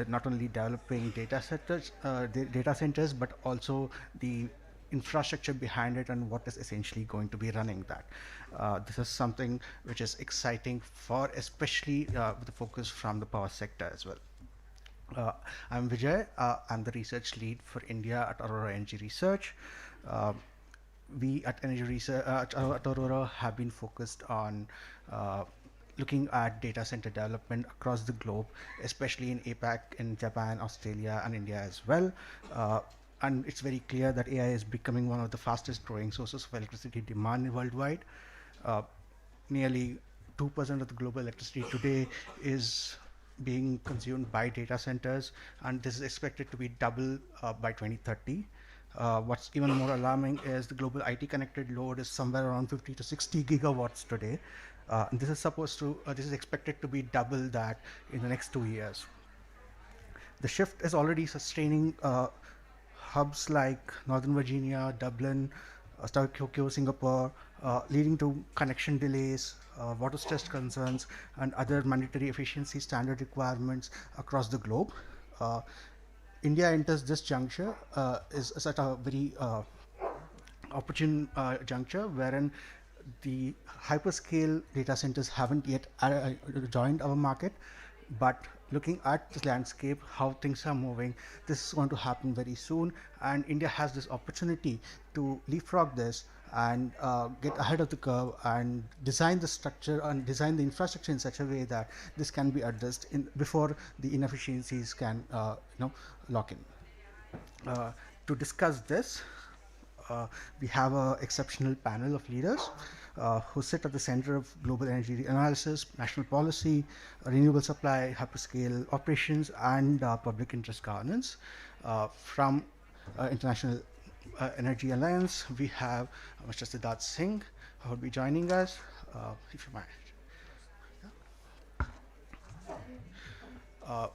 not only developing data centers, but also the infrastructure behind it and what is essentially going to be running that. This is something which is exciting for, especially with the focus from the power sector as well. Uh, I'm Vijay. I'm the research lead for India at Aurora Energy Research. Uh, we at Energy Research at Aurora have been focused on looking at data center development across the globe, especially in APAC, in Japan, Australia, and India as well. And it's very clear that AI is becoming one of the fastest growing sources of electricity demand worldwide. Uh, Nearly 2% of the global electricity today is being consumed by data centers, and this is expected to be double by 2030. What's even more alarming is the global IT connected load is somewhere around 50 to 60 gigawatts today. And this is expected to be double that in the next 2 years. The shift is already sustaining hubs like Northern Virginia, Dublin, Tokyo, Singapore, leading to connection delays, water stress concerns, and other mandatory efficiency standard requirements across the globe. Uh, India enters this juncture is at a very opportune juncture wherein the hyperscale data centers haven't yet joined our market, but looking at this landscape, how things are moving, this is going to happen very soon, and India has this opportunity to leapfrog this and get ahead of the curve and design the structure and design the infrastructure in such a way that this can be addressed in before the inefficiencies can lock in. To discuss this, we have an exceptional panel of leaders who sit at the center of global energy analysis, national policy, renewable supply, hyperscale operations, and public interest governance. From International Energy Alliance, we have Mr. Siddharth Singh, who will be joining us. If you mind. Uh,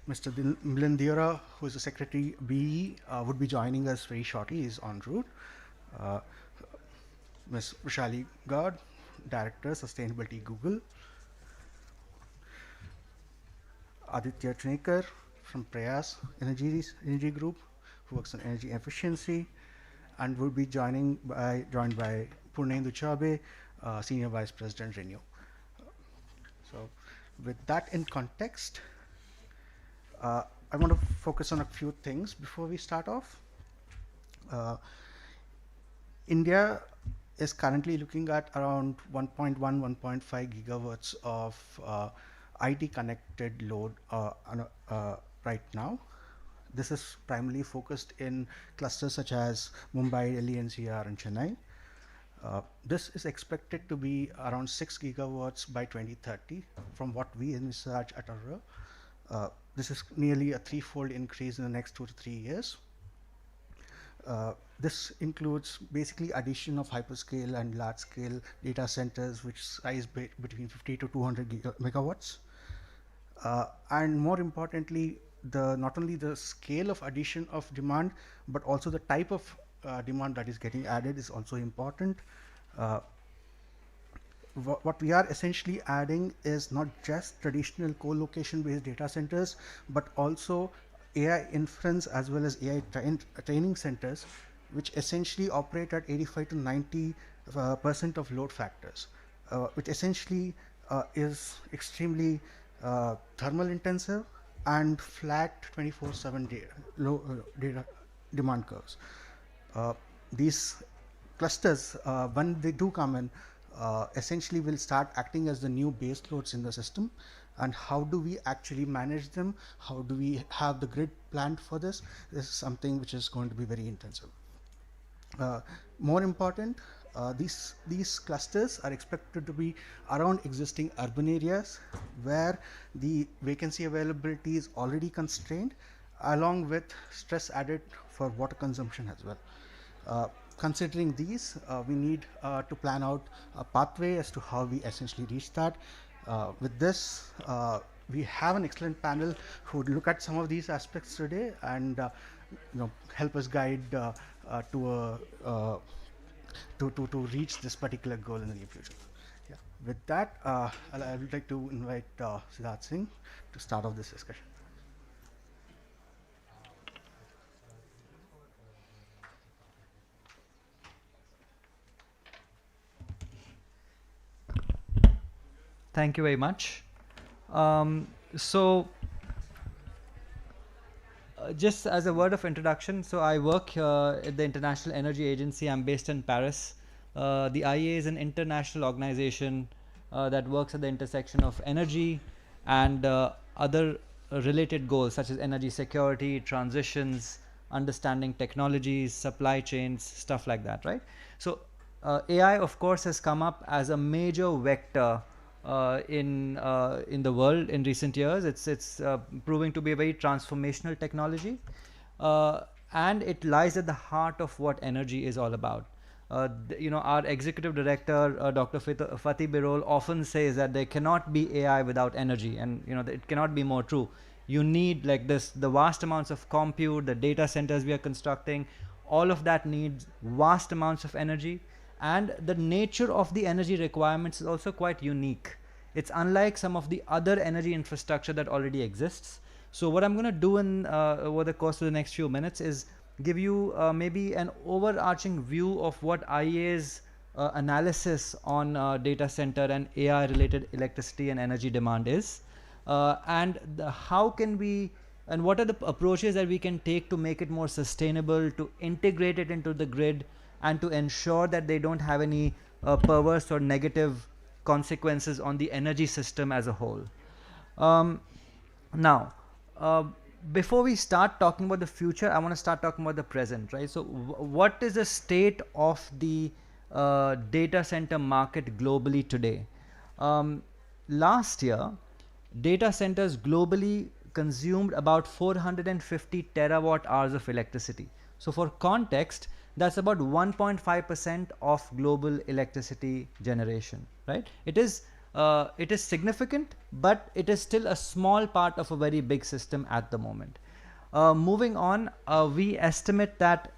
Mr. Milind Diora, who is the Secretary BE, would be joining us very shortly. He's en route. Uh, Ms. Vishali Gard, Director, Sustainability, Google. Aditya Chinekar from Prayas Energy Group, who works on energy efficiency, and will be joined by Purnendu Chaube, Senior Vice President, Renew. So, with that in context, I want to focus on a few things before we start off. India is currently looking at around 1.1, 1.5 gigawatts of IT connected load right now. This is primarily focused in clusters such as Mumbai, Delhi, NCR, and Chennai. This is expected to be around 6 gigawatts by 2030 from what we envisage at Aurora. This is nearly a threefold increase in the next 2 to 3 years. This includes basically addition of hyperscale and large scale data centers which size between 50 to 200 megawatts. And more importantly, not only the scale of addition of demand, but also the type of demand that is getting added is also important. What we are essentially adding is not just traditional co-location based data centers, but also AI inference as well as AI training centers, which essentially operate at 85 to 90% of load factors, which essentially is extremely thermal intensive and flat 24/7 data demand curves. These clusters, when they do come in, essentially will start acting as the new base loads in the system. And how do we actually manage them? How do we have the grid planned for this? This is something which is going to be very intensive. More important, these clusters are expected to be around existing urban areas where the vacancy availability is already constrained, along with stress added for water consumption as well. Considering these, we need to plan out a pathway as to how we essentially reach that. With this, we have an excellent panel who would look at some of these aspects today and help us guide to reach this particular goal in the near future. Yeah. With that, I would like to invite Siddharth Singh to start off this discussion. Thank you very much. Um, so, just as a word of introduction, so I work at the International Energy Agency. I'm based in Paris. The IEA is an international organization that works at the intersection of energy and other related goals such as energy security, transitions, understanding technologies, supply chains, stuff like that, right? So AI, of course, has come up as a major vector in the world in recent years. It's proving to be a very transformational technology, and it lies at the heart of what energy is all about. Our executive director, Dr. Fatih Birol, often says that there cannot be AI without energy, and it cannot be more true. You need like this the vast amounts of compute, the data centers we are constructing, all of that needs vast amounts of energy, and the nature of the energy requirements is also quite unique. It's unlike some of the other energy infrastructure that already exists. So what I'm going to do in over the course of the next few minutes is give you maybe an overarching view of what IEA's analysis on data center and AI related electricity and energy demand is, and how can we and what are the approaches that we can take to make it more sustainable, to integrate it into the grid, and to ensure that they don't have any perverse or negative consequences on the energy system as a whole. Um, now, uh, before we start talking about the future, I want to start talking about the present, right? So, what is the state of the data center market globally today? Um, Last year, data centers globally consumed about 450 terawatt hours of electricity. So, for context, that's about 1.5% of global electricity generation, right? It is significant, but it is still a small part of a very big system at the moment. Moving on, we estimate that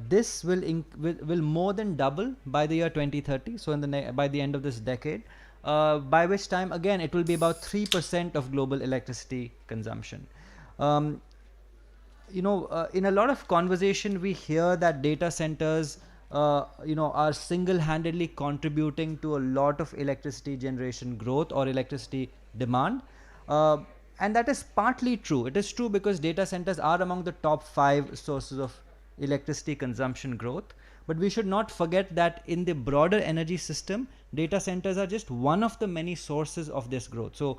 this will more than double by the year 2030. So by the end of this decade, by which time again it will be about 3% of global electricity consumption. Um, in a lot of conversation, we hear that data centers, are single-handedly contributing to a lot of electricity generation growth or electricity demand. Uh, and that is partly true. It is true because data centers are among the top 5 sources of electricity consumption growth. But we should not forget that in the broader energy system, data centers are just one of the many sources of this growth. So,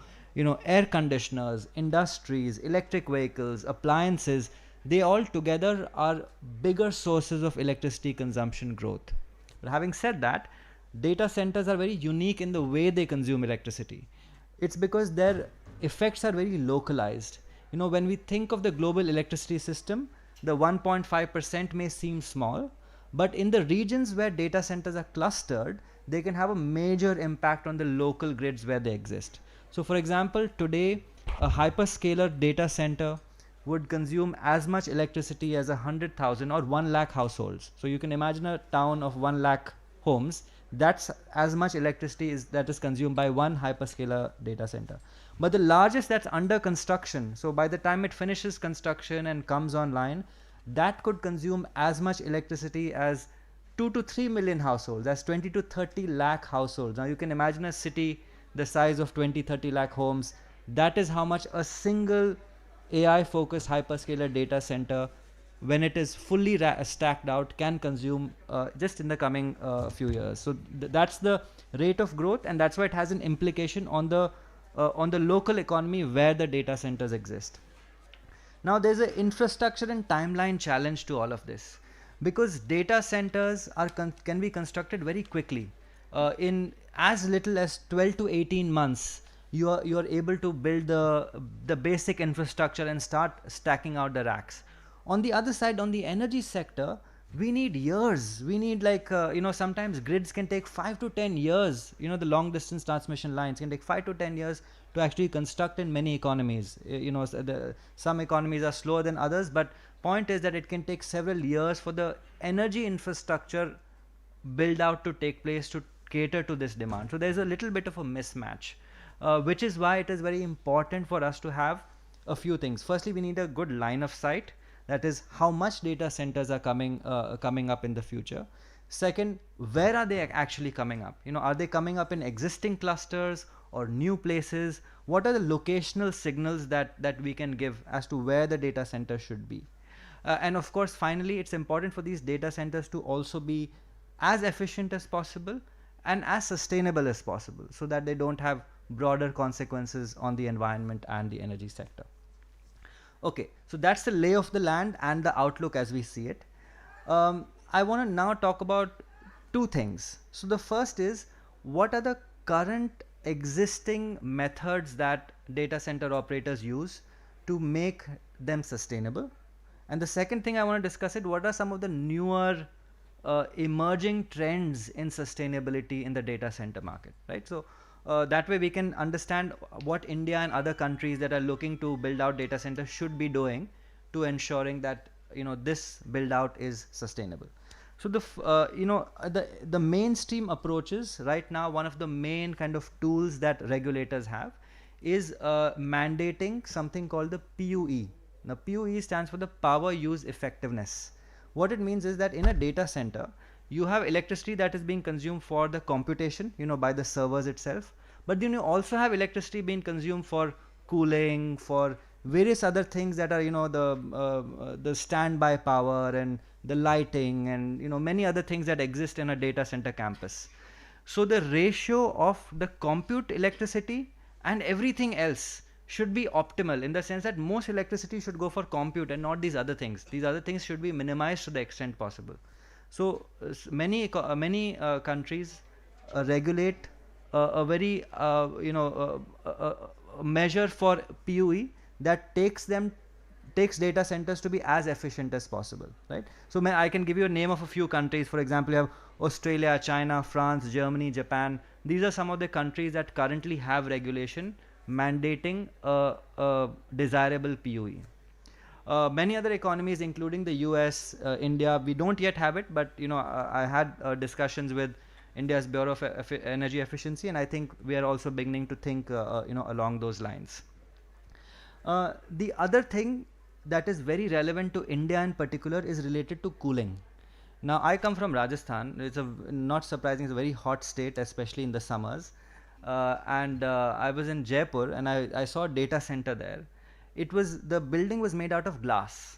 air conditioners, industries, electric vehicles, appliances, they all together are bigger sources of electricity consumption growth. But having said that, data centers are very unique in the way they consume electricity. It's because their effects are very localized. When we think of the global electricity system, the 1.5% may seem small, but in the regions where data centers are clustered, they can have a major impact on the local grids where they exist. So, for example, today a hyperscaler data center would consume as much electricity as 100,000 or 1 lakh households. So, you can imagine a town of 1 lakh homes. That's as much electricity that is consumed by one hyperscaler data center. But the largest that's under construction, so by the time it finishes construction and comes online, that could consume as much electricity as 2 to 3 million households. That's 20 to 30 lakh households. Now you can imagine a city the size of 20, 30 lakh homes. That is how much a single AI focused hyperscaler data center, when it is fully stacked out, can consume just in the coming few years. So that's the rate of growth, and that's why it has an implication on the local economy where the data centers exist. Now there's an infrastructure and timeline challenge to all of this, because data centers can be constructed very quickly. In as little as 12 to 18 months, you are able to build the basic infrastructure and start stacking out the racks. On the other side, on the energy sector, we need years. We need sometimes grids can take 5 to 10 years. The long distance transmission lines can take 5 to 10 years to actually construct in many economies. Some economies are slower than others, but point is that it can take several years for the energy infrastructure build out to take place to cater to this demand. So there's a little bit of a mismatch, which is why it is very important for us to have a few things. Firstly, we need a good line of sight. That is how much data centers are coming up in the future. Second, where are they actually coming up? Are they coming up in existing clusters, or new places? What are the locational signals that we can give as to where the data center should be? And of course, finally, it's important for these data centers to also be as efficient as possible and as sustainable as possible, so that they don't have broader consequences on the environment and the energy sector. Okay, so that's the lay of the land and the outlook as we see it. I want to now talk about two things. So the first is, what are the current existing methods that data center operators use to make them sustainable? And the second thing I want to discuss it, what are some of the newer emerging trends in sustainability in the data center market, right? So that way we can understand what India and other countries that are looking to build out data centers should be doing to ensuring that this build out is sustainable. So the mainstream approaches right now, one of the main kind of tools that regulators have is mandating something called the PUE. Now PUE stands for the power use effectiveness. What it means is that in a data center, you have electricity that is being consumed for the computation, by the servers itself, but then you also have electricity being consumed for cooling, for various other things that are the standby power and the lighting and many other things that exist in a data center campus. So the ratio of the compute electricity and everything else should be optimal, in the sense that most electricity should go for compute and not these other things. These other things should be minimized to the extent possible. So many countries regulate a very measure for PUE that takes data centers to be as efficient as possible, right? So I can give you a name of a few countries. For example, you have Australia, China, France, Germany, Japan. These are some of the countries that currently have regulation mandating a desirable PUE. Many other economies, including the US, India, we don't yet have it, but I had discussions with India's Bureau of Energy Efficiency, and I think we are also beginning to think along those lines. The other thing that is very relevant to India in particular is related to cooling. Now I come from Rajasthan. It's not surprising, it's a very hot state, especially in the summers. And I was in Jaipur and I saw a data center there. The building was made out of glass.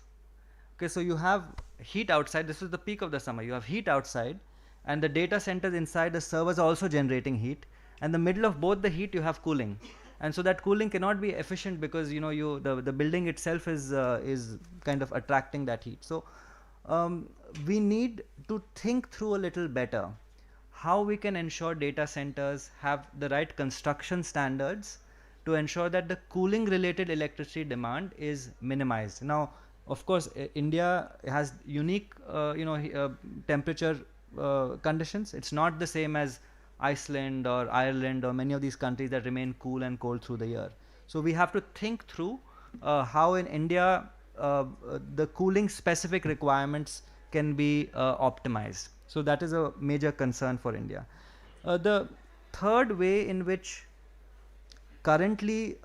Okay, so you have heat outside. This was the peak of the summer. You have heat outside, and the data centers inside, the servers are also generating heat. And the middle of both the heat, you have cooling. And so that cooling cannot be efficient because the building itself is kind of attracting that heat. So we need to think through a little better how we can ensure data centers have the right construction standards to ensure that the cooling related electricity demand is minimized. Now, of course, India has unique temperature conditions. It's not the same as Iceland or Ireland or many of these countries that remain cool and cold through the year. So we have to think through how in India the cooling specific requirements can be optimized. So that is a major concern for India. The third way in which currently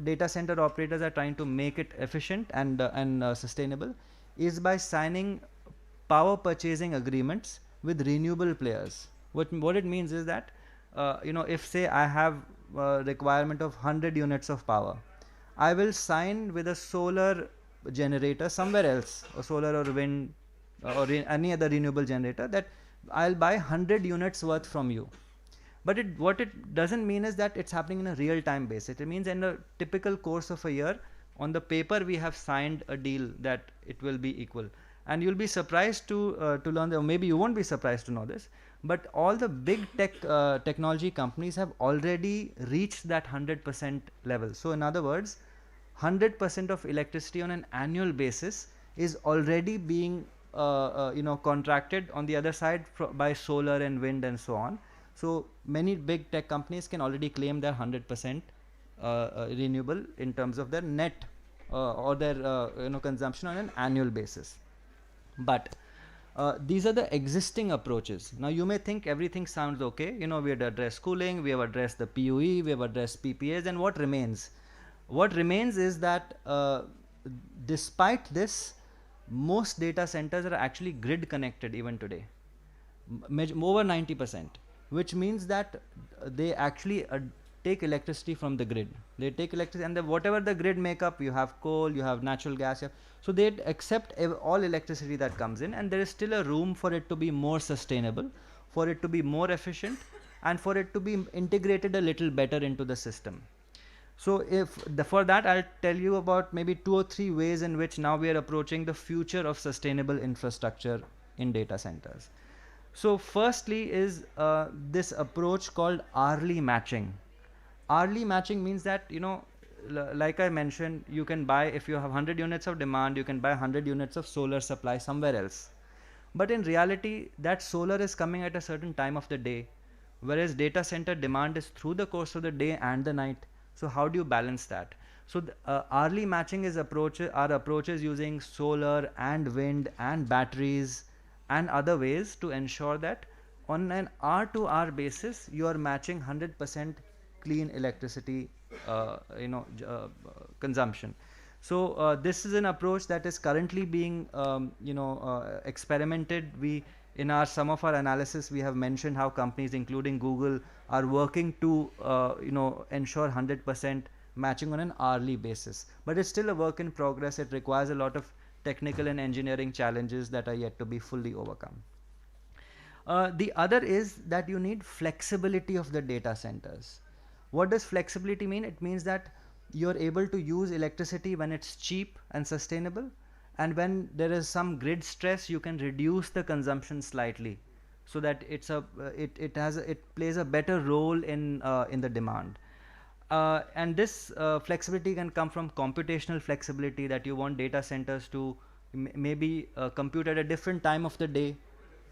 data center operators are trying to make it efficient and sustainable is by signing power purchasing agreements with renewable players. What it means is that if say I have a requirement of 100 units of power, I will sign with a solar generator somewhere else, or solar or wind or any other renewable generator, that I'll buy 100 units worth from you. But what it doesn't mean is that it's happening in a real time basis. It means in a typical course of a year, on the paper we have signed a deal that it will be equal. And you'll be surprised to learn that, or maybe you won't be surprised to know this, but all the big technology companies have already reached that 100% level. So in other words, 100% of electricity on an annual basis is already being contracted on the other side by solar and wind and so on. So many big tech companies can already claim their 100% renewable in terms of their net or their consumption on an annual basis. But these are the existing approaches. Now you may think everything sounds okay. We have addressed cooling, we have addressed the PUE, we have addressed PPAs, and what remains? What remains is that despite this, most data centers are actually grid connected even today, over 90%, which means that they actually take electricity from the grid. They take electricity, and whatever the grid makeup, you have coal, you have natural gas, so they'd accept all electricity that comes in, and there is still a room for it to be more sustainable, for it to be more efficient, and for it to be integrated a little better into the system. So for that, I'll tell you about maybe 2 or 3 ways in which now we are approaching the future of sustainable infrastructure in data centers. So firstly is this approach called hourly matching. Hourly matching means that, like I mentioned, you can buy, if you have 100 units of demand, you can buy 100 units of solar supply somewhere else. But in reality, that solar is coming at a certain time of the day, whereas data center demand is through the course of the day and the night. So how do you balance that? So hourly matching is our approaches using solar and wind and batteries and other ways to ensure that on an hour-to-hour basis, you are matching 100% clean electricity consumption. So this is an approach that is currently being experimented. In some of our analysis, we have mentioned how companies, including Google, are working to ensure 100% matching on an hourly basis. But it's still a work in progress. It requires a lot of technical and engineering challenges that are yet to be fully overcome. The other is that you need flexibility of the data centers. What does flexibility mean? It means that you're able to use electricity when it's cheap and sustainable, and when there is some grid stress, you can reduce the consumption slightly, so that it plays a better role in the demand. And this flexibility can come from computational flexibility, that you want data centers to maybe compute at a different time of the day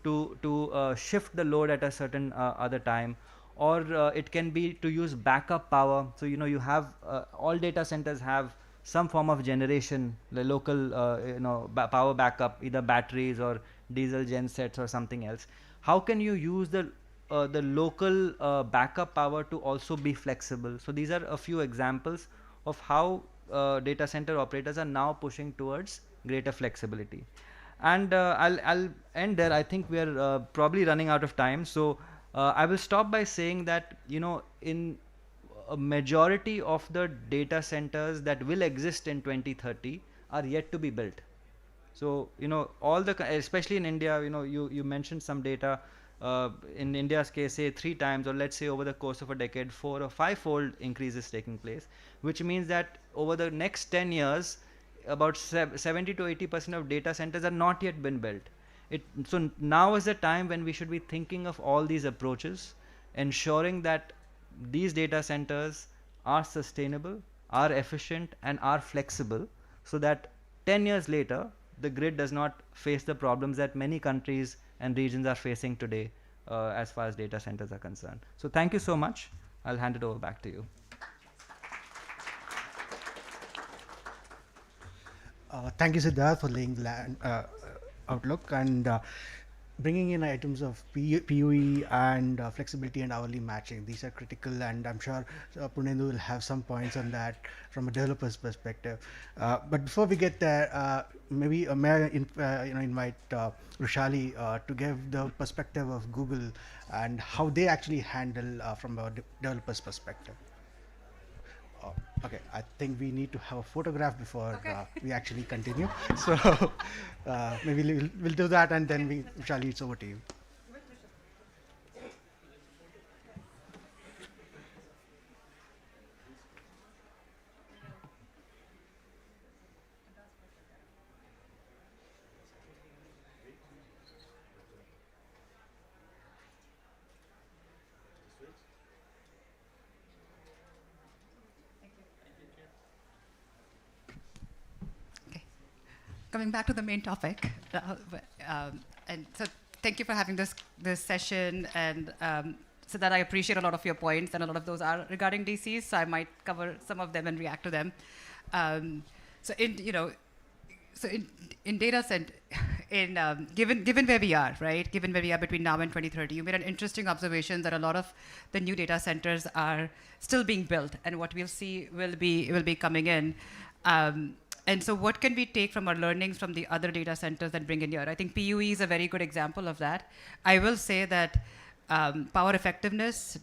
to shift the load at a certain other time, or it can be to use backup power. So you have all data centers have some form of generation, the local power backup, either batteries or diesel gen sets or something else. How can you use the local backup power to also be flexible? So these are a few examples of how data center operators are now pushing towards greater flexibility. And I'll end there. I think we are probably running out of time. So I will stop by saying that, in a majority of the data centers that will exist in 2030 are yet to be built. So, especially in India, you mentioned some data. In India's case, say 3 times, or let's say over the course of a decade, 4 or 5-fold increase is taking place, which means that over the next 10 years, about 70 to 80% of data centers are not yet been built. So now is the time when we should be thinking of all these approaches, ensuring that these data centers are sustainable, are efficient, and are flexible, so that 10 years later, the grid does not face the problems that many countries and regions are facing today as far as data centers are concerned. So thank you so much. I'll hand it over back to you. Thank you, Siddharth, for laying the outlook and bringing in items of PUE and flexibility and hourly matching. These are critical, and I'm sure Punendu will have some points on that from a developer's perspective. But before we get there, maybe may I invite Rushali to give the perspective of Google and how they actually handle from a developer's perspective. Okay, I think we need to have a photograph before we actually continue. So maybe we'll do that, and then Rushali, it's over to you. Coming back to the main topic, and so thank you for having this session, and so that I appreciate a lot of your points, and a lot of those are regarding DCs, so I might cover some of them and react to them. So in data center, given where we are, right? Given where we are between now and 2030, you made an interesting observation that a lot of the new data centers are still being built, and what we'll see will be coming in. And so what can we take from our learnings from the other data centers and bring in here? I think PUE is a very good example of that. I will say that power effectiveness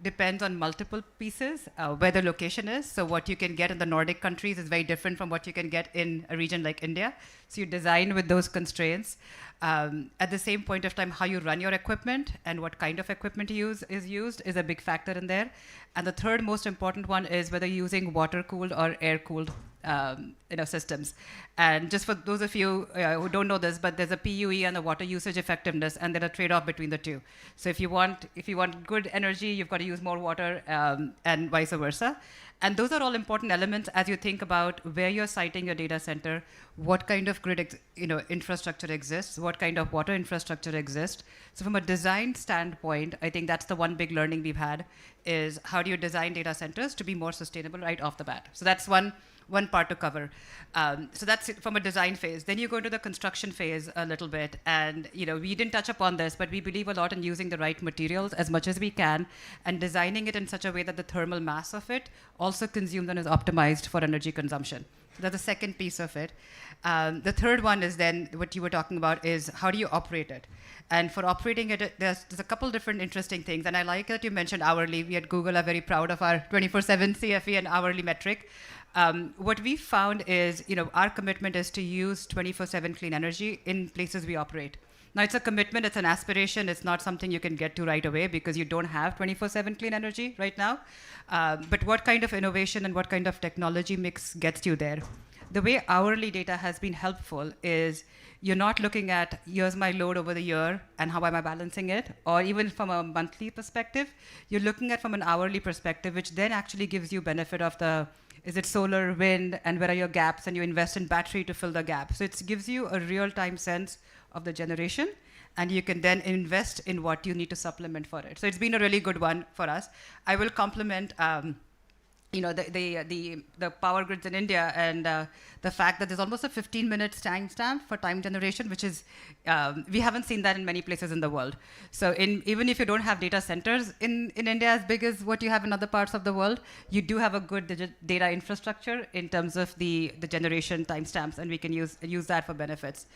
depends on multiple pieces, where the location is. So what you can get in the Nordic countries is very different from what you can get in a region like India. So you design with those constraints. At the same point of time, how you run your equipment and what kind of equipment you use is used is a big factor in there. And the third most important one is whether you're using water-cooled or air-cooled systems. And just for those of you who don't know this, but there's a PUE and the water usage effectiveness, and there's a trade-off between the two. So if you want good energy, you've got to use more water, and vice versa. And those are all important elements as you think about where you're siting your data center, what kind of grid infrastructure exists, what kind of water infrastructure exists. So from a design standpoint, I think that's the one big learning we've had is how do you design data centers to be more sustainable right off the bat. So that's one part to cover. So that's it from a design phase. Then you go into the construction phase a little bit. And we didn't touch upon this, but we believe a lot in using the right materials as much as we can and designing it in such a way that the thermal mass of it also consumed and is optimized for energy consumption. So that's the second piece of it. The third one is then what you were talking about is how do you operate it? And for operating it, there's a couple different interesting things. And I like that you mentioned hourly. We at Google are very proud of our 24/7 CFE and hourly metric. What we found is, our commitment is to use 24/7 clean energy in places we operate. Now, it's a commitment, it's an aspiration, it's not something you can get to right away because you don't have 24/7 clean energy right now. But what kind of innovation and what kind of technology mix gets you there? The way hourly data has been helpful is you're not looking at here's my load over the year and how am I balancing it, or even from a monthly perspective. You're looking at from an hourly perspective, which then actually gives you benefit of is it solar, wind, and where are your gaps, and you invest in battery to fill the gap. So it gives you a real-time sense of the generation, and you can then invest in what you need to supplement for it. So it's been a really good one for us. I will compliment the power grids in India and the fact that there's almost a 15-minute timestamp for time generation, which is, we haven't seen that in many places in the world. So even if you don't have data centers in India as big as what you have in other parts of the world, you do have a good data infrastructure in terms of the generation timestamps, and we can use that for benefits.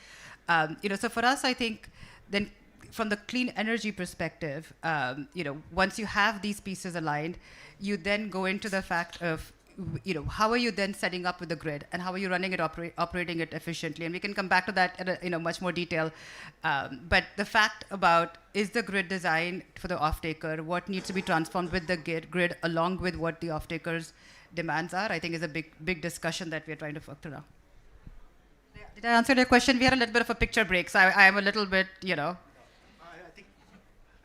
So for us, I think then from the clean energy perspective, once you have these pieces aligned, you then go into the fact of, how are you then setting up with the grid and how are you running it, operating it efficiently? And we can come back to that at much more detail. But the fact about is the grid designed for the off-taker, what needs to be transformed with the grid along with what the off-taker's demands are, I think is a big discussion that we're trying to work through now. Did I answer your question? We had a little bit of a picture break, so I am a little bit, I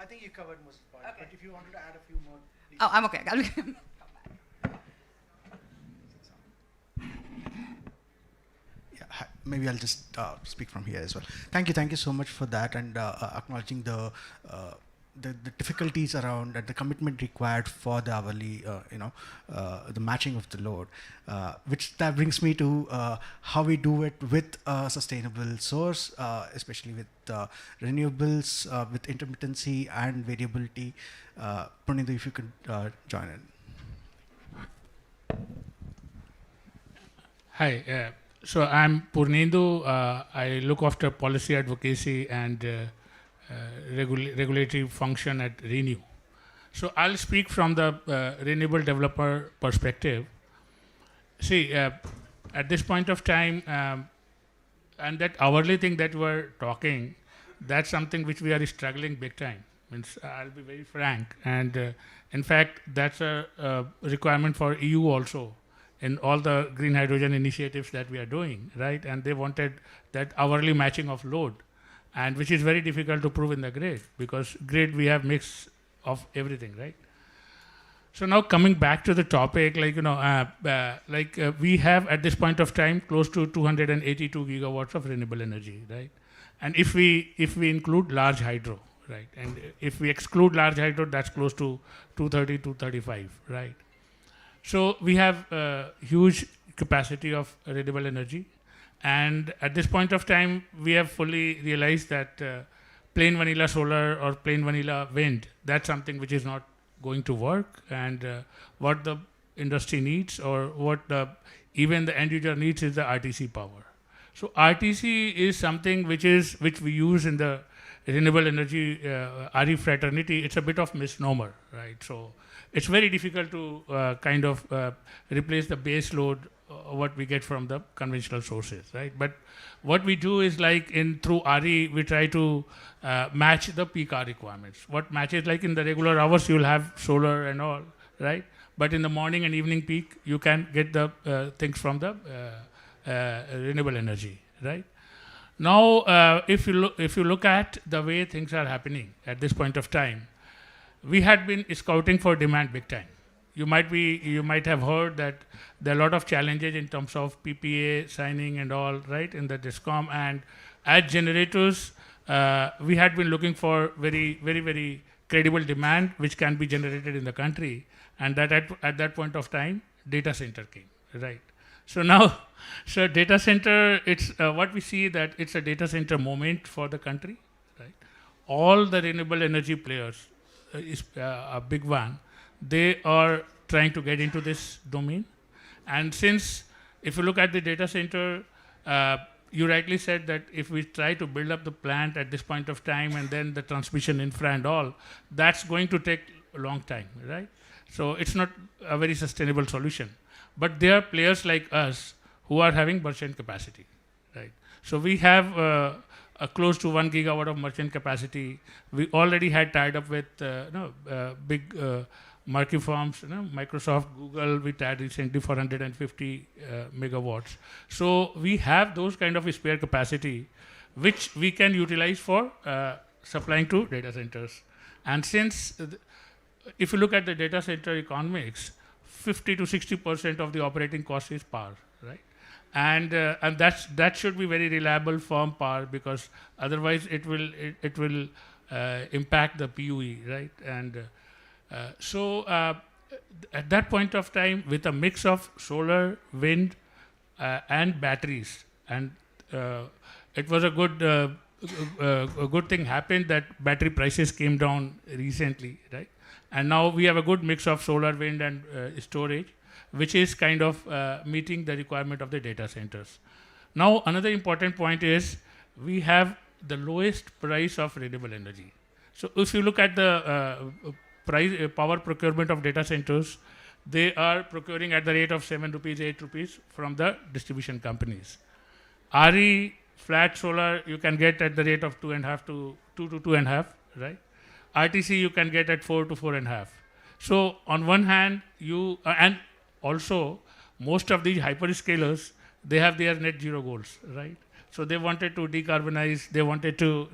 think you covered most of it. Okay. But if you wanted to add a few more, please. Oh, I'm okay. Maybe I'll just speak from here as well. Thank you so much for that, and acknowledging the difficulties around and the commitment required for the hourly, the matching of the load, which that brings me to how we do it with a sustainable source, especially with renewables, with intermittency and variability. Purnindu, if you could join in. Hi, so I'm Purnindu. I look after policy advocacy and regulatory function at Renew. So I'll speak from the renewable developer perspective. See, at this point of time, and that hourly thing that we're talking, that's something which we are struggling big time. Means I'll be very frank, and in fact, that's a requirement for EU also in all the green hydrogen initiatives that we are doing, right? And they wanted that hourly matching of load, and which is very difficult to prove in the grid, because grid we have mix of everything, right? So now coming back to the topic, we have at this point of time close to 282 gigawatts of renewable energy, right? And if we include large hydro, right? And if we exclude large hydro, that's close to 230, 235, right? So we have a huge capacity of renewable energy. And at this point of time, we have fully realized that plain vanilla solar or plain vanilla wind, that's something which is not going to work. And what the industry needs, or what even the end user needs, is the RTC power. So RTC is something which we use in the renewable energy RE fraternity, it's a bit of misnomer, right? So it's very difficult to kind of replace the base load what we get from the conventional sources, right? But what we do is like through RE, we try to match the peak hour requirements. What matches, like in the regular hours, you'll have solar and all, right? But in the morning and evening peak, you can get the things from the renewable energy, right? Now, if you look at the way things are happening at this point of time, we had been scouting for demand big time. You might have heard that there are a lot of challenges in terms of PPA signing and all, right, in the discom. And as generators, we had been looking for very credible demand which can be generated in the country. And that at that point of time, data center came, right? So now, so data center, it's what we see that it's a data center moment for the country, right? All the renewable energy players, is a big one, they are trying to get into this domain. And since, if you look at the data center, you rightly said that if we try to build up the plant at this point of time and then the transmission infra and all, that's going to take a long time, right? So it's not a very sustainable solution. But there are players like us who are having merchant capacity, right? So we have a close to 1 gigawatt of merchant capacity. We already had tied up with big marquee firms, Microsoft, Google. We tied recently for 150 megawatts. So we have those kind of spare capacity, which we can utilize for supplying to data centers. And since, if you look at the data center economics, 50 to 60% of the operating cost is power, right? And that should be very reliable, firm power, because otherwise it will impact the PUE, right? And so at that point of time, with a mix of solar, wind, and batteries, and it was a good thing happened that battery prices came down recently, right? And now we have a good mix of solar, wind, and storage, which is kind of meeting the requirement of the data centers. Now, another important point is we have the lowest price of renewable energy. So if you look at the power procurement of data centers, they are procuring at the rate of 7 rupees, 8 rupees from the distribution companies. RE, flat solar, you can get at the rate of 2.5 to 2 to 2.5, right? RTC you can get at 4 to 4.5. So on one hand, and also most of these hyperscalers, they have their net zero goals, right? So they wanted to decarbonize, they wanted to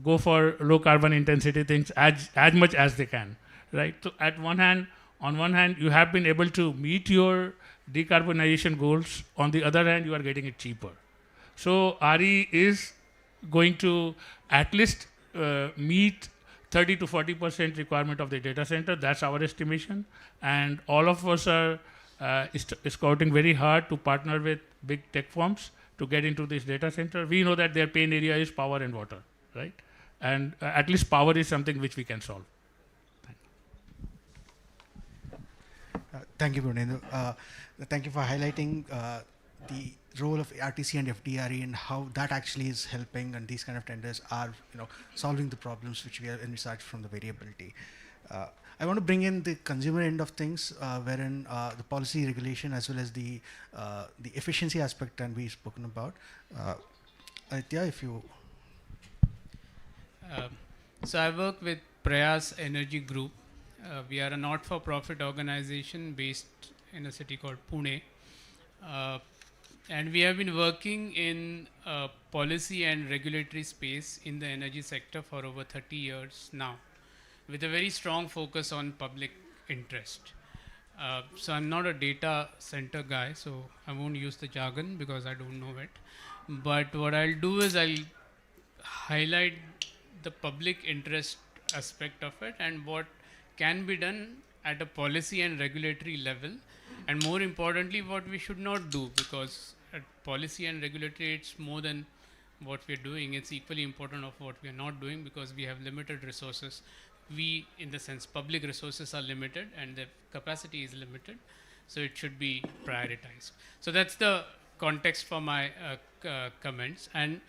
go for low carbon intensity things as much as they can, right? So on one hand, you have been able to meet your decarbonization goals. On the other hand, you are getting it cheaper. So RE is going to at least meet 30 to 40% requirement of the data center. That's our estimation. And all of us are scouting very hard to partner with big tech firms to get into this data center. We know that their pain area is power and water, right? And at least power is something which we can solve. Thank you, Brunendra. Thank you for highlighting the role of RTC and FDRE and how that actually is helping, and these kind of tenders are solving the problems which we have envisaged from the variability. I want to bring in the consumer end of things, wherein the policy regulation as well as the efficiency aspect can be spoken about. Aditya, if you... So I work with Prayas Energy Group. We are a not-for-profit organization based in a city called Pune. And we have been working in policy and regulatory space in the energy sector for over 30 years now, with a very strong focus on public interest. So I'm not a data center guy, so I won't use the jargon because I don't know it. But what I'll do is I'll highlight the public interest aspect of it and what can be done at a policy and regulatory level, and more importantly what we should not do, because at policy and regulatory it's more than what we're doing, it's equally important of what we are not doing, because we have limited resources. We, in the sense, public resources are limited and the capacity is limited, so it should be prioritized. So that's the context for my comments, and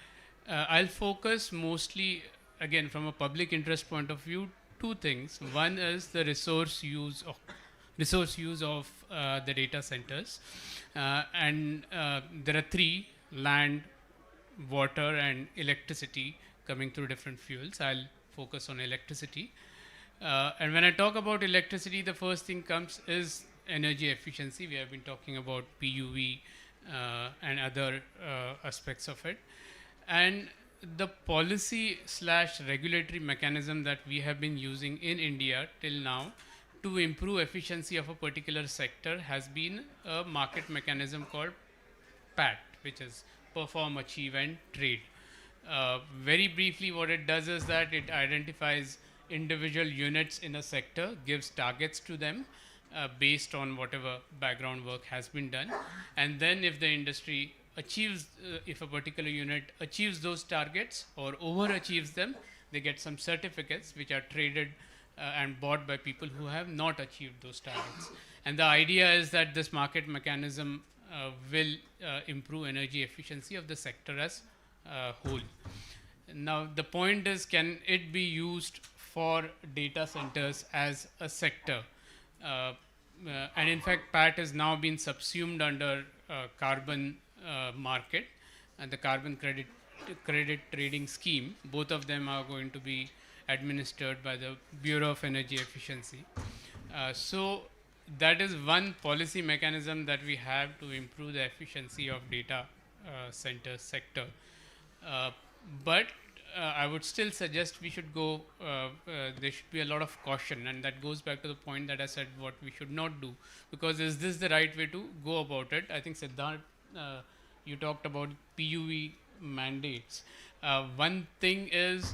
I'll focus mostly again, from a public interest point of view, two things. One is the resource use of the data centers, and there are three: land, water, and electricity coming through different fuels. I'll focus on electricity. And when I talk about electricity, the first thing comes is energy efficiency. We have been talking about PUV and other aspects of it. And the policy slash regulatory mechanism that we have been using in India till now to improve efficiency of a particular sector has been a market mechanism called PAT, which is perform, achieve, and trade. Very briefly, what it does is that it identifies individual units in a sector, gives targets to them based on whatever background work has been done, and then if the industry achieves, if a particular unit achieves those targets or overachieves them, they get some certificates which are traded and bought by people who have not achieved those targets. And the idea is that this market mechanism will improve energy efficiency of the sector as whole. Now, the point is, can it be used for data centers as a sector? And in fact, PAT has now been subsumed under carbon market and the carbon credit trading scheme. Both of them are going to be administered by the Bureau of Energy Efficiency. So that is one policy mechanism that we have to improve the efficiency of data center sector. But I would still suggest we should go, there should be a lot of caution, and that goes back to the point that I said what we should not do, because is this the right way to go about it? I think Siddharth, you talked about PUV mandates. One thing is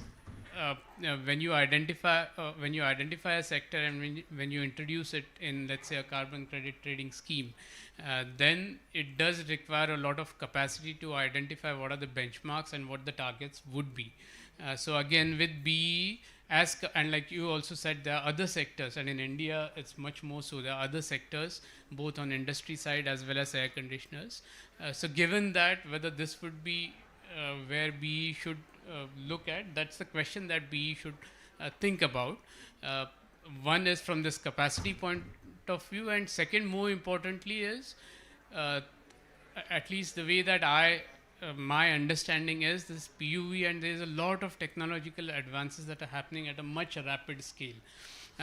when you identify a sector and when you introduce it in, let's say, a carbon credit trading scheme, then it does require a lot of capacity to identify what are the benchmarks and what the targets would be. So again, with BE, and like you also said, there are other sectors, and in India it's much more so. There are other sectors, both on industry side as well as air conditioners. So given that, whether this would be where BE should look at, that's the question that BE should think about. One is from this capacity point of view, and second, more importantly, is at least the way that my understanding is this PUV, and there is a lot of technological advances that are happening at a much rapid scale.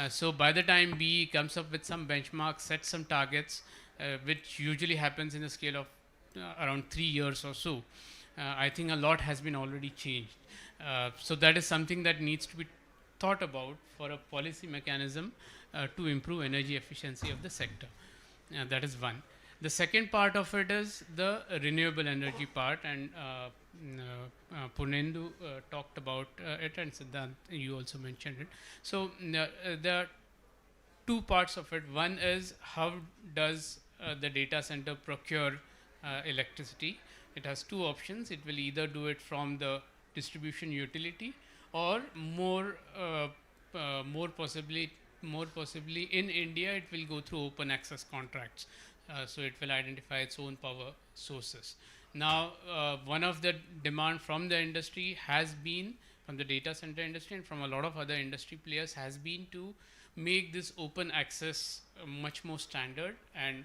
So by the time BE comes up with some benchmarks, sets some targets, which usually happens in a scale of around 3 years or so, I think a lot has been already changed. So that is something that needs to be thought about for a policy mechanism to improve energy efficiency of the sector. That is one. The second part of it is the renewable energy part, and Purnendu talked about it, and Siddhant, you also mentioned it. So there are two parts of it. One is how does the data center procure electricity? It has two options. It will either do it from the distribution utility, or more possibly in India, it will go through open access contracts. So it will identify its own power sources. Now, one of the demand from the industry has been, from the data center industry and from a lot of other industry players, has been to make this open access much more standard and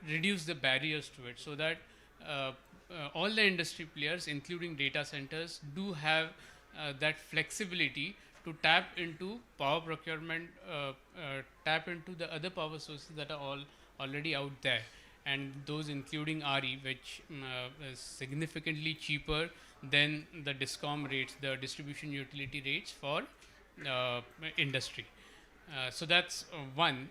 reduce the barriers to it, so that all the industry players, including data centers, do have that flexibility to tap into power procurement, tap into the other power sources that are already out there, and those including RE, which is significantly cheaper than the DISCOM rates, the distribution utility rates for industry. So that's one,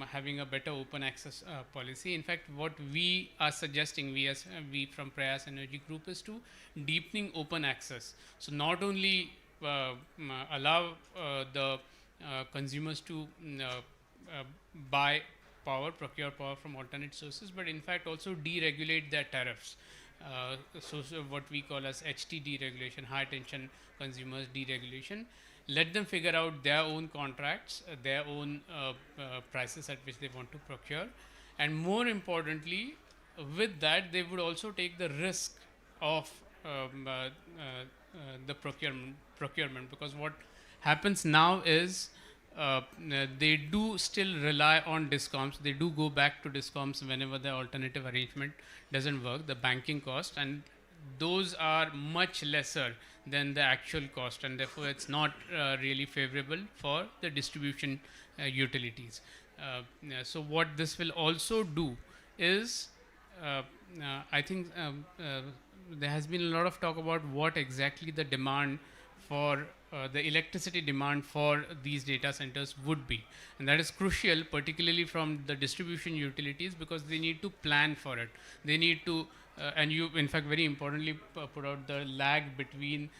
having a better open access policy. In fact, what we are suggesting, we from Prayas Energy Group, is to deepening open access. So not only allow the consumers to buy power, procure power from alternate sources, but in fact also deregulate their tariffs. So what we call as HT deregulation, high tension consumers deregulation. Let them figure out their own contracts, their own prices at which they want to procure, and more importantly, with that, they would also take the risk of the procurement, because what happens now is they do still rely on discoms. They do go back to discoms whenever the alternative arrangement doesn't work, the banking cost, and those are much lesser than the actual cost, and therefore it's not really favorable for the distribution utilities. So what this will also do is, I think there has been a lot of talk about what exactly the demand for the electricity demand for these data centers would be, and that is crucial, particularly from the distribution utilities, because they need to plan for it. They need to and you in fact very importantly put out the lag between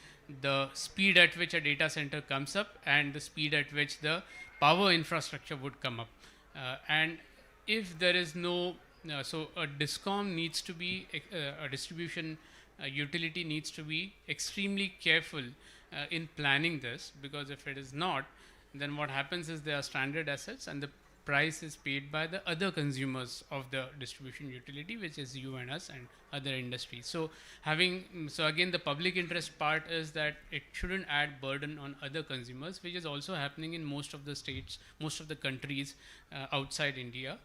the speed at which a data center comes up and the speed at which the power infrastructure would come up. And if there is no, so a discom needs to be, a distribution utility needs to be extremely careful in planning this, because if it is not, then what happens is there are stranded assets and the price is paid by the other consumers of the distribution utility, which is you and us and other industries. So so again, the public interest part is that it shouldn't add burden on other consumers, which is also happening in most of the states, most of the countries outside India,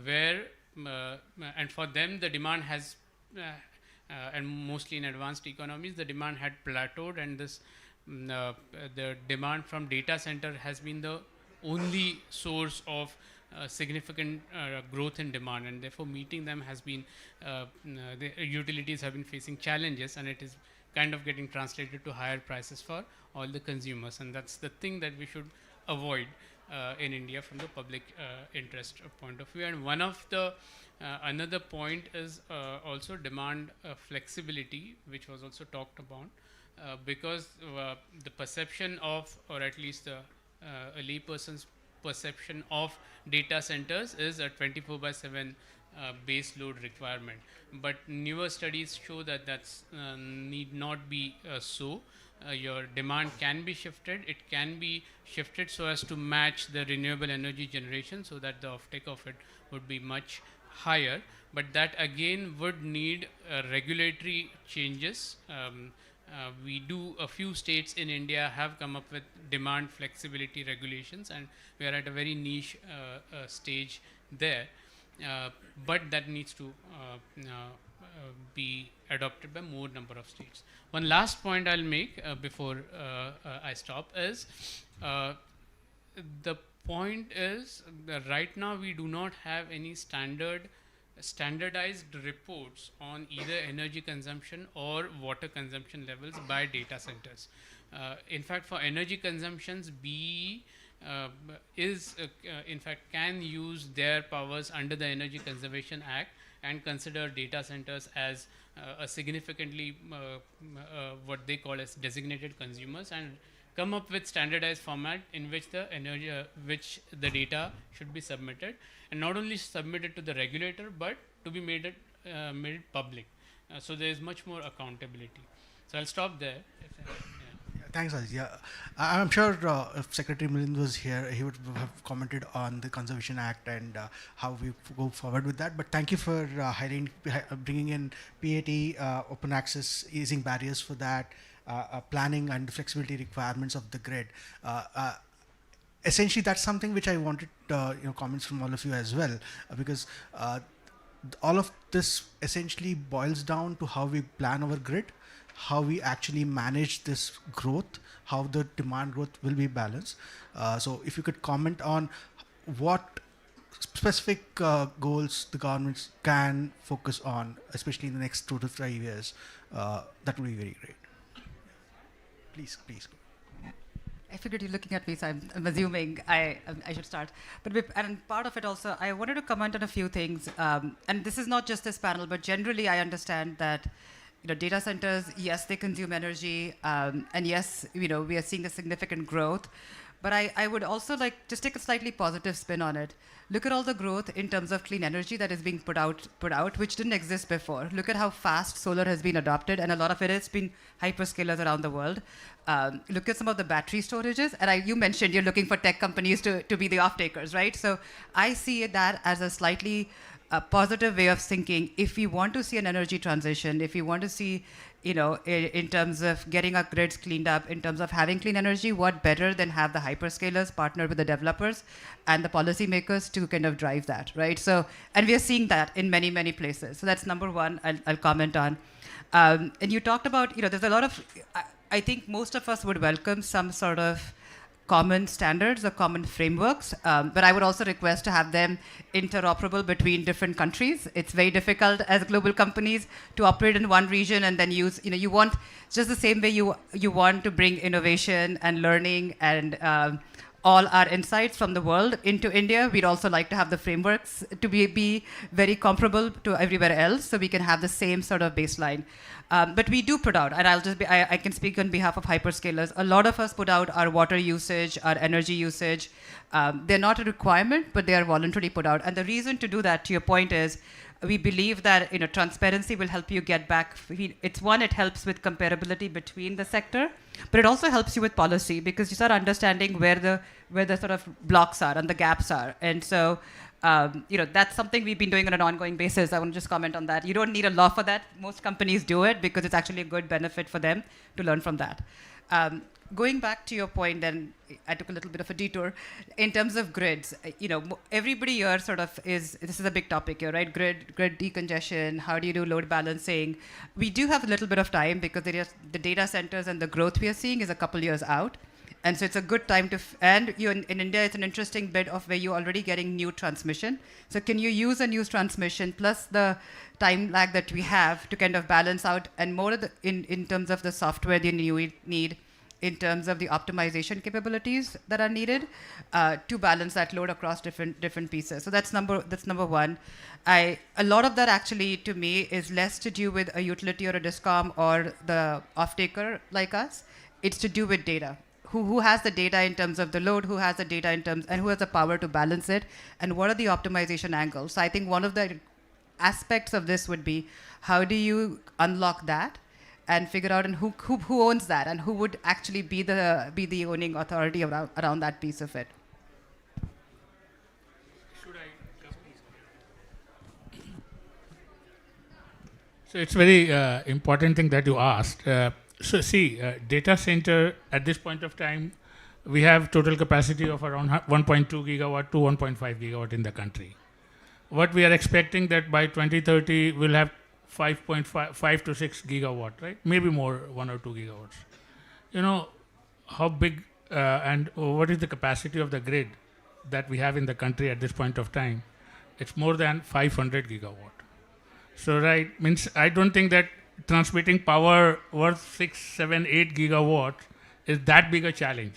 where and for them the demand has and mostly in advanced economies the demand had plateaued, and this the demand from data center has been the only source of significant growth in demand, and therefore meeting them has been the utilities have been facing challenges, and it is kind of getting translated to higher prices for all the consumers, and that's the thing that we should avoid in India from the public interest point of view. And one of the another point is also demand flexibility, which was also talked about, because the perception of, or at least a layperson's perception of data centers is a 24/7 base load requirement, but newer studies show that that's need not be so. Your demand can be shifted. It can be shifted so as to match the renewable energy generation, so that the offtake of it would be much higher, but that again would need regulatory changes. A few states in India have come up with demand flexibility regulations, and we are at a very niche stage there, but that needs to be adopted by more number of states. One last point I'll make before I stop is the point is that right now we do not have any standardized reports on either energy consumption or water consumption levels by data centers. In fact, for energy consumptions, BE in fact can use their powers under the Energy Conservation Act and consider data centers as a significantly what they call as designated consumers, and come up with standardized format in which the energy which the data should be submitted, and not only submitted to the regulator but to be made public, so there is much more accountability. So I'll stop there. Thanks, Aziz. Yeah, I'm sure if Secretary Milind was here, he would have commented on the Conservation Act and how we go forward with that. But thank you for bringing in PAT, open access, easing barriers for that, planning and flexibility requirements of the grid. Essentially, that's something which I wanted comments from all of you as well, because all of this essentially boils down to how we plan our grid, how we actually manage this growth, how the demand growth will be balanced. So if you could comment on what specific goals the governments can focus on, especially in the next 2 to 5 years, that would be very great. Please. I figured you're looking at me, so I'm assuming I should start. And part of it also, I wanted to comment on a few things. And this is not just this panel, but generally I understand that data centers, yes, they consume energy, and yes, we are seeing a significant growth. But I would also like just take a slightly positive spin on it. Look at all the growth in terms of clean energy that is being put out, which didn't exist before. Look at how fast solar has been adopted, and a lot of it has been hyperscalers around the world. Look at some of the battery storages, and you mentioned you're looking for tech companies to be the off-takers, right? So I see that as a slightly a positive way of thinking. If we want to see an energy transition, if we want to see, in terms of getting our grids cleaned up, in terms of having clean energy, what better than have the hyperscalers partner with the developers and the policymakers to kind of drive that, right? So, and we are seeing that in many, many places. So that's number one I'll comment on. And you talked about, there's a lot of, I think most of us would welcome some sort of common standards or common frameworks, but I would also request to have them interoperable between different countries. It's very difficult as global companies to operate in one region and then use, you want just the same way you want to bring innovation and learning and all our insights from the world into India. We'd also like to have the frameworks to be very comparable to everywhere else, so we can have the same sort of baseline. But we do put out, and I can speak on behalf of hyperscalers. A lot of us put out our water usage, our energy usage. They're not a requirement, but they are voluntarily put out. And the reason to do that, to your point, is we believe that transparency will help you get back. It helps with comparability between the sector, but it also helps you with policy because you start understanding where the sort of blocks are and the gaps are. And so, that's something we've been doing on an ongoing basis. I want to just comment on that. You don't need a law for that. Most companies do it because it's actually a good benefit for them to learn from that. Going back to your point, then I took a little bit of a detour. In terms of grids, everybody here this is a big topic here, right? Grid decongestion, how do you do load balancing? We do have a little bit of time because the data centers and the growth we are seeing is a couple years out. And so it's a good time and in India, it's an interesting bit of where you're already getting new transmission. So can you use a new transmission plus the time lag that we have to kind of balance out and more in terms of the software that you need, in terms of the optimization capabilities that are needed to balance that load across different pieces. So that's number one. A lot of that actually to me is less to do with a utility or a discom or the off-taker like us. It's to do with data. Who has the data in terms of the load, who has the data in terms, and who has the power to balance it, and what are the optimization angles? So I think one of the aspects of this would be how do you unlock that and figure out and who owns that and who would actually be the owning authority around that piece of it. Should I come, please? So it's very important thing that you asked. So see, data center at this point of time, we have total capacity of around 1.2 gigawatt to 1.5 gigawatt in the country. What we are expecting that by 2030 we'll have 5.5 to 6 gigawatt, right? Maybe more, 1 or 2 gigawatts. How big and what is the capacity of the grid that we have in the country at this point of time? It's more than 500 gigawatt. So right, means I don't think that transmitting power worth 6, 7, 8 gigawatt is that big a challenge,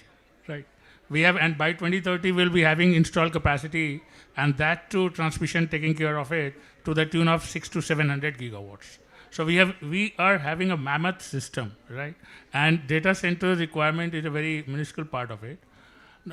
right? We have, and by 2030 we'll be having installed capacity, and that too transmission taking care of it to the tune of 6 to 700 gigawatts. So we are having a mammoth system, right? And data center requirement is a very minuscule part of it.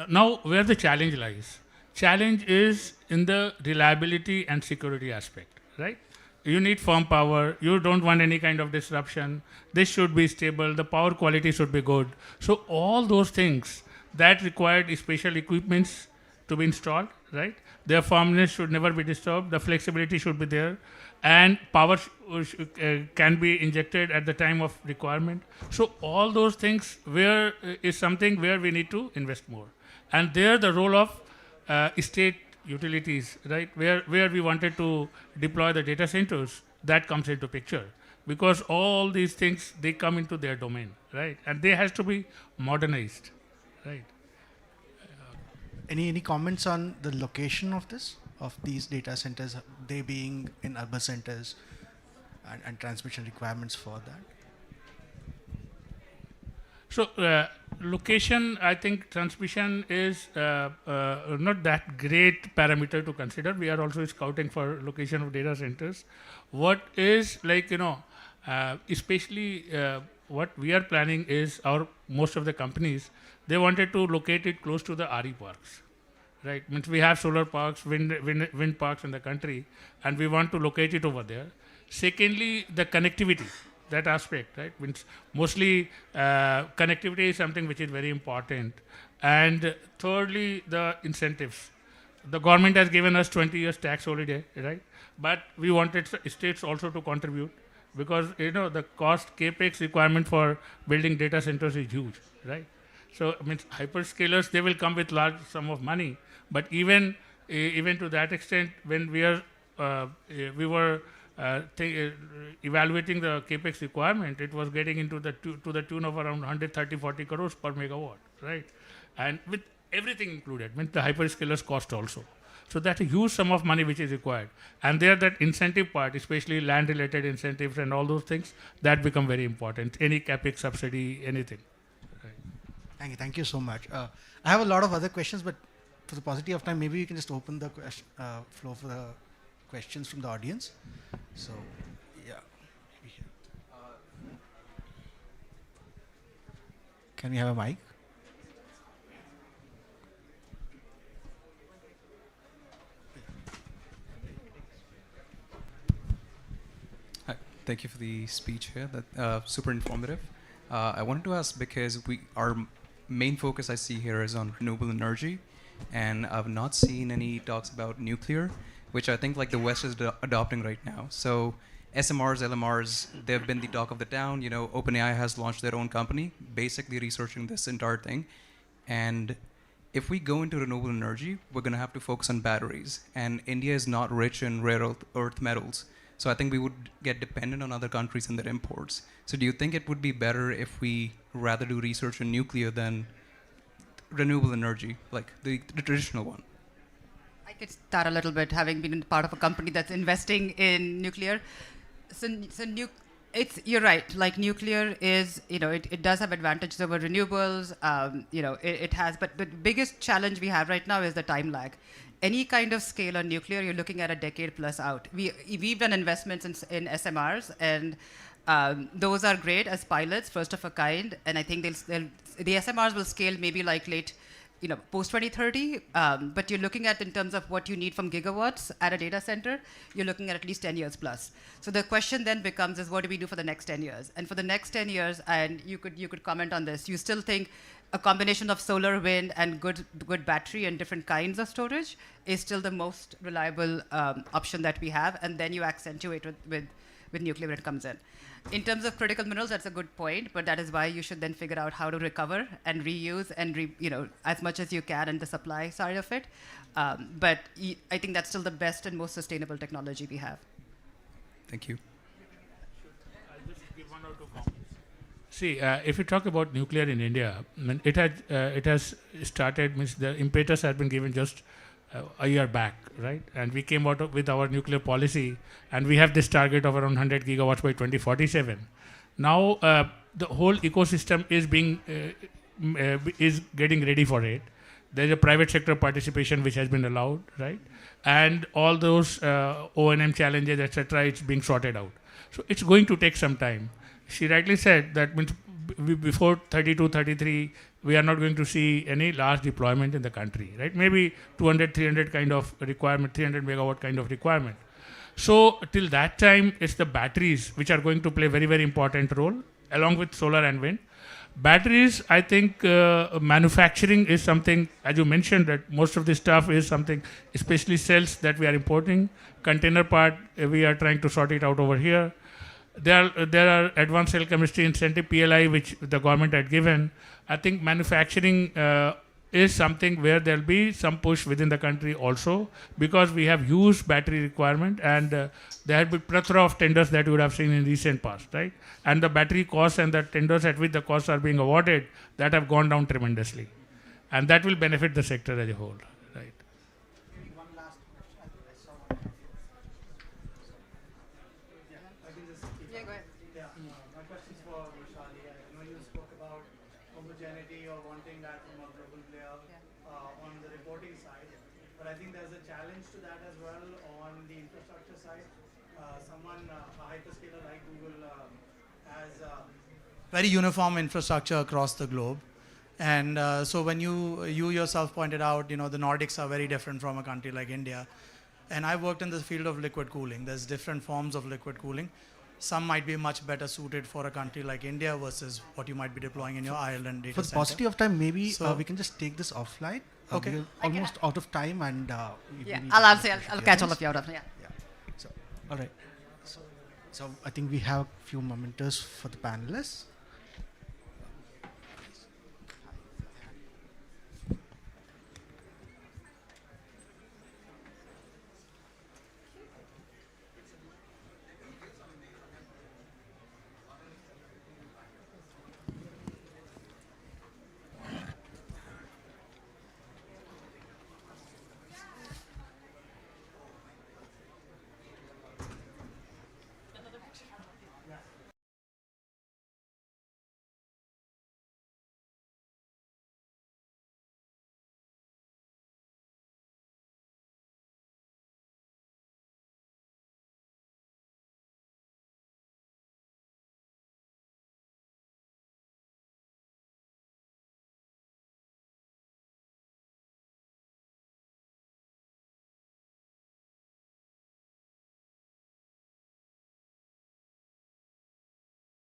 Now, where the challenge lies? Challenge is in the reliability and security aspect, right? You need firm power. You don't want any kind of disruption. This should be stable. The power quality should be good. So all those things that required special equipments to be installed, right? Their firmness should never be disturbed. The flexibility should be there. And power can be injected at the time of requirement. So all those things is something where we need to invest more. And there the role of state utilities, right, where we wanted to deploy the data centers, that comes into picture, because all these things, they come into their domain, right, and they has to be modernized, right. Any comments on the location of these data centers, they being in urban centers, and transmission requirements for that? So location, I think transmission is not that great parameter to consider. We are also scouting for location of data centers. What is especially what we are planning is most of the companies, they wanted to locate it close to the RE parks, right? Means we have solar parks, wind parks in the country, and we want to locate it over there. Secondly, the connectivity. That aspect, right? Means mostly connectivity is something which is very important. And thirdly, the incentives. The government has given us 20 years tax holiday, right? but we wanted states also to contribute because the cost capex requirement for building data centers is huge, right? So I mean, hyperscalers, they will come with large sum of money, but even to that extent, when we were evaluating the capex requirement, it was getting into to the tune of around 130-40 crores per megawatt, right? And with everything included, means the hyperscalers cost also. So that's a huge sum of money which is required. And there, that incentive part, especially land-related incentives and all those things, that become very important. Any capex subsidy, anything. Right. Thank you so much. I have a lot of other questions, but for the paucity of time, maybe you can just open the floor for the questions from the audience. So, yeah. Can we have a mic? Hi, thank you for the speech here. That super informative. I wanted to ask because our main focus I see here is on renewable energy, and I've not seen any talks about nuclear, which I think like the West is adopting right now. So SMRs, LMRs, they've been the talk of the town. OpenAI has launched their own company, basically researching this entire thing. And if we go into renewable energy, we're going to have to focus on batteries. And India is not rich in rare earth metals. So I think we would get dependent on other countries and their imports. So do you think it would be better if we rather do research on nuclear than renewable energy, like the traditional one? I could start a little bit, having been part of a company that's investing in nuclear. You're right. Like nuclear is, it does have advantages over renewables. It has, but the biggest challenge we have right now is the time lag. Any kind of scale on nuclear, you're looking at a decade plus out. We've done investments in SMRs, and those are great as pilots, first of a kind. And I think the SMRs will scale maybe like late, post 2030. But you're looking at, in terms of what you need from gigawatts at a data center, you're looking at least 10 years plus. So the question then becomes is, what do we do for the next 10 years? And for the next 10 years, and you could comment on this, you still think a combination of solar, wind, and good battery and different kinds of storage is still the most reliable option that we have, and then you accentuate with nuclear when it comes in. In terms of critical minerals, that's a good point, but that is why you should then figure out how to recover and reuse and as much as you can in the supply side of it. But I think that's still the best and most sustainable technology we have. Thank you. I'll just give one or two comments. See, if you talk about nuclear in India, it has started, means the impetus has been given just a year back, right? And we came out with our nuclear policy, and we have this target of around 100 gigawatts by 2047. Now, the whole ecosystem is getting ready for it. There's a private sector participation which has been allowed, right? And all those O&M challenges, etc., it's being sorted out. So it's going to take some time. She rightly said that means before 32, 33, we are not going to see any large deployment in the country, right? Maybe 200, 300 kind of requirement, 300 megawatt kind of requirement. So till that time, it's the batteries which are going to play a very, very important role, along with solar and wind. Batteries, I think manufacturing is something, as you mentioned, that most of this stuff is something, especially cells that we are importing. Container part, we are trying to sort it out over here. There are advanced cell chemistry incentive, PLI, which the government had given. I think manufacturing is something where there'll be some push within the country also, because we have huge battery requirement, and there have been plethora of tenders that you would have seen in recent past, right? And the battery costs and the tenders at which the costs are being awarded, that have gone down tremendously. And that will benefit the sector as a whole, right? Maybe one last question. I saw one. Yeah, go ahead. Yeah, my question is for Vishali. I know you spoke about homogeneity or wanting that from a global player on the reporting side, but I think there's a challenge to that as well on the infrastructure side. A hyperscaler like Google has very uniform infrastructure across the globe. And so when you yourself pointed out, the Nordics are very different from a country like India. And I worked in the field of liquid cooling. There's different forms of liquid cooling. Some might be much better suited for a country like India versus what you might be deploying in your Ireland data For the center. paucity of time, maybe So- we can just take this offline. Okay. We're almost out of time, and Yeah, maybe I'll we answer. can I'll finish catch all this. of you out of. Yeah. Yeah. So All right. So, so I think we have a few momenters for the panelists.